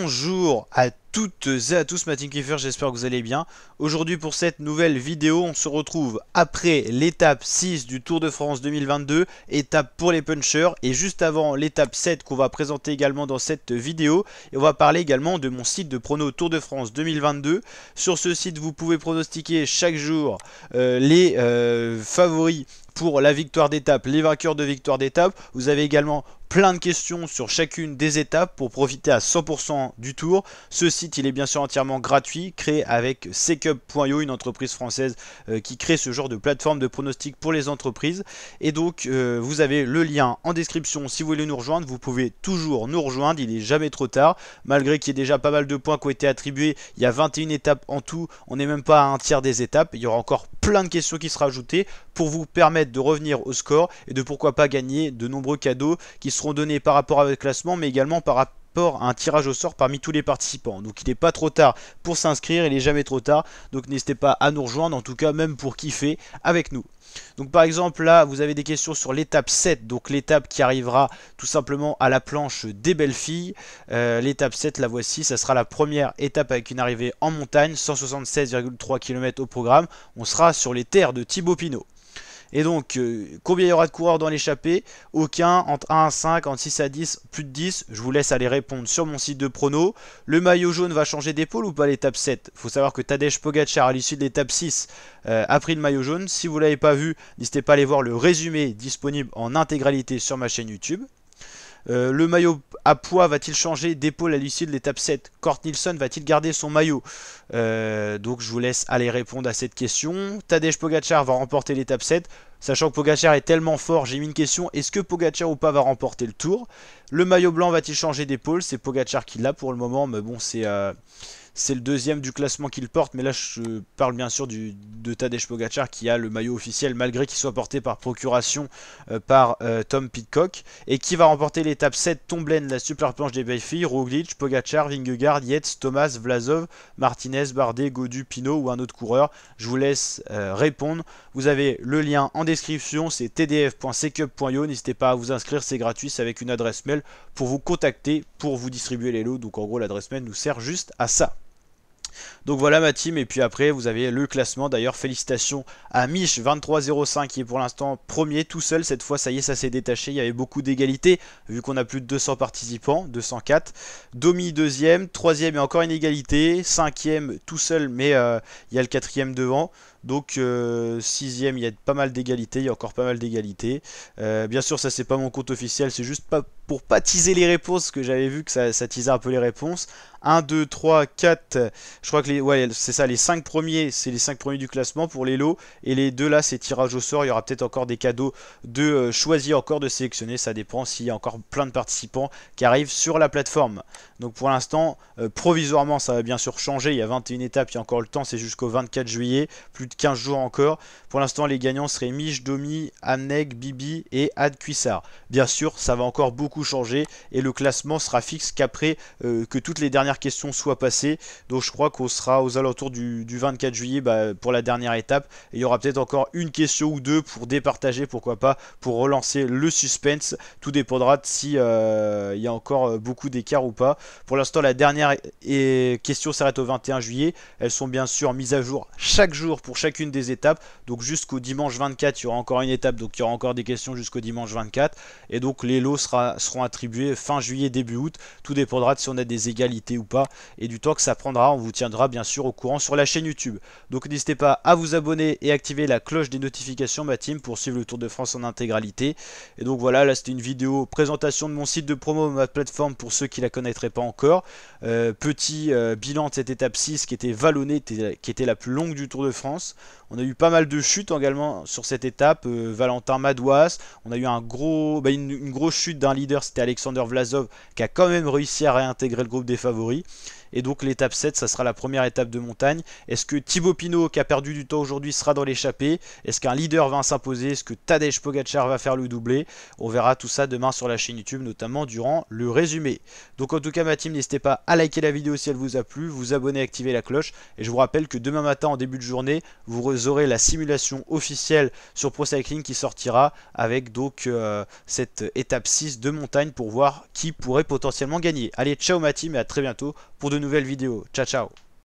Bonjour à toutes et à tous, ma team Kiefer, j'espère que vous allez bien. Aujourd'hui pour cette nouvelle vidéo, on se retrouve après l'étape 6 du Tour de France 2022, étape pour les punchers, et juste avant l'étape 7 qu'on va présenter également dans cette vidéo. Et on va parler également de mon site de prono Tour de France 2022. Sur ce site, vous pouvez pronostiquer chaque jour les favoris pour la victoire d'étape, les vainqueurs de victoire d'étape. Vous avez également plein de questions sur chacune des étapes pour profiter à 100% du tour. Ce site, il est bien sûr entièrement gratuit, créé avec Secup.io, une entreprise française qui crée ce genre de plateforme de pronostic pour les entreprises. Et donc, vous avez le lien en description si vous voulez nous rejoindre. Vous pouvez toujours nous rejoindre, il n'est jamais trop tard. Malgré qu'il y ait déjà pas mal de points qui ont été attribués, il y a 21 étapes en tout. On n'est même pas à un tiers des étapes. Il y aura encore plein de questions qui seront ajoutées pour vous permettre de revenir au score et de pourquoi pas gagner de nombreux cadeaux qui seront donnés par rapport au classement, mais également par rapport à un tirage au sort parmi tous les participants. Donc il n'est pas trop tard pour s'inscrire, il n'est jamais trop tard, donc n'hésitez pas à nous rejoindre, en tout cas même pour kiffer avec nous. Donc par exemple là vous avez des questions sur l'étape 7, donc l'étape qui arrivera tout simplement à la planche des belles filles. L'étape 7, la voici, ça sera la première étape avec une arrivée en montagne, 176,3 km au programme. On sera sur les terres de Thibaut Pinot. Et donc, combien il y aura de coureurs dans l'échappée? Aucun, entre 1 à 5, entre 6 à 10, plus de 10. Je vous laisse aller répondre sur mon site de prono. Le maillot jaune va changer d'épaule ou pas à l'étape 7? Il faut savoir que Tadej Pogacar, à l'issue de l'étape 6, a pris le maillot jaune. Si vous ne l'avez pas vu, n'hésitez pas à aller voir le résumé disponible en intégralité sur ma chaîne YouTube. Le maillot à poids va-t-il changer d'épaule à l'issue de l'étape 7? Kort Nielsen va-t-il garder son maillot? Donc je vous laisse aller répondre à cette question. Tadej Pogacar va remporter l'étape 7. Sachant que Pogacar est tellement fort, j'ai mis une question. Est-ce que Pogacar ou pas va remporter le tour? Le maillot blanc va-t-il changer d'épaule? C'est Pogacar qui l'a pour le moment, mais bon, c'est le deuxième du classement qu'il porte, mais là je parle bien sûr de Tadej Pogacar qui a le maillot officiel malgré qu'il soit porté par procuration par Tom Pidcock, et qui va remporter l'étape 7, Tomblaine, la super planche des belles filles, Roglic, Pogacar, Vingegaard, Yates, Thomas, Vlasov, Martinez, Bardet, Gaudu, Pinot ou un autre coureur. Je vous laisse répondre. Vous avez le lien en description, c'est tdf.secup.io, n'hésitez pas à vous inscrire, c'est gratuit, c'est avec une adresse mail pour vous contacter, pour vous distribuer les lots. Donc en gros l'adresse mail nous sert juste à ça. Donc voilà ma team, et puis après vous avez le classement. D'ailleurs félicitations à Mich 2305 qui est pour l'instant premier tout seul. Cette fois ça y est, ça s'est détaché, il y avait beaucoup d'égalité vu qu'on a plus de 200 participants, 204. Domi deuxième, troisième et encore une égalité, cinquième tout seul mais il y a le quatrième devant. Donc sixième, il y a pas mal d'égalités, il y a encore pas mal d'égalités. Bien sûr ça c'est pas mon compte officiel, c'est juste pas pour pas teaser les réponses, parce que j'avais vu que ça teasait un peu les réponses. 1, 2, 3, 4, je crois que ouais, c'est ça, les 5 premiers, c'est les 5 premiers du classement pour les lots. Et les deux là, c'est tirage au sort. Il y aura peut-être encore des cadeaux de choisir, encore de sélectionner. Ça dépend s'il y a encore plein de participants qui arrivent sur la plateforme. Donc pour l'instant, provisoirement, ça va bien sûr changer. Il y a 21 étapes, il y a encore le temps, c'est jusqu'au 24 juillet. Plus de 15 jours encore. Pour l'instant, les gagnants seraient Mich, Domi, Amneg, Bibi et Ad Cuissard. Bien sûr, ça va encore beaucoup changer. Et le classement sera fixe qu'après que toutes les dernières questions soient passées. Donc je crois qu'on sera aux alentours du 24 juillet pour la dernière étape. Et il y aura peut-être encore une question ou deux pour départager, pourquoi pas, pour relancer le suspense. Tout dépendra de si il y a encore beaucoup d'écart ou pas. Pour l'instant, la dernière question s'arrête au 21 juillet. Elles sont bien sûr mises à jour chaque jour pour chacune des étapes. Donc jusqu'au dimanche 24, il y aura encore une étape. Donc il y aura encore des questions jusqu'au dimanche 24. Et donc les lots seront attribués fin juillet, début août. Tout dépendra de si on a des égalités ou pas et du temps que ça prendra. On vous tiendra bien sûr au courant sur la chaîne YouTube. Donc n'hésitez pas à vous abonner et activer la cloche des notifications, ma team, pour suivre le Tour de France en intégralité. Et donc voilà, là c'était une vidéo présentation de mon site de promo, ma plateforme, pour ceux qui la connaîtraient pas encore. Petit bilan de cette étape 6 qui était vallonnée, qui était la plus longue du Tour de France. On a eu pas mal de chutes également sur cette étape. Valentin Madouas, on a eu une grosse chute d'un leader, c'était Alexander Vlasov, qui a quand même réussi à réintégrer le groupe des favoris. Et donc l'étape 7, ça sera la première étape de montagne. Est-ce que Thibaut Pinot, qui a perdu du temps aujourd'hui, sera dans l'échappée? Est-ce qu'un leader va s'imposer? Est-ce que Tadej Pogacar va faire le doublé? On verra tout ça demain sur la chaîne YouTube, notamment durant le résumé. Donc en tout cas ma team, n'hésitez pas à liker la vidéo si elle vous a plu, vous abonner, activer la cloche. Et je vous rappelle que demain matin en début de journée, vous aurez la simulation officielle sur Pro Cycling qui sortira avec donc cette étape 6 de montagne pour voir qui pourrait potentiellement gagner. Allez, ciao ma team et à très bientôt pour de nouvelles vidéos. Ciao ciao.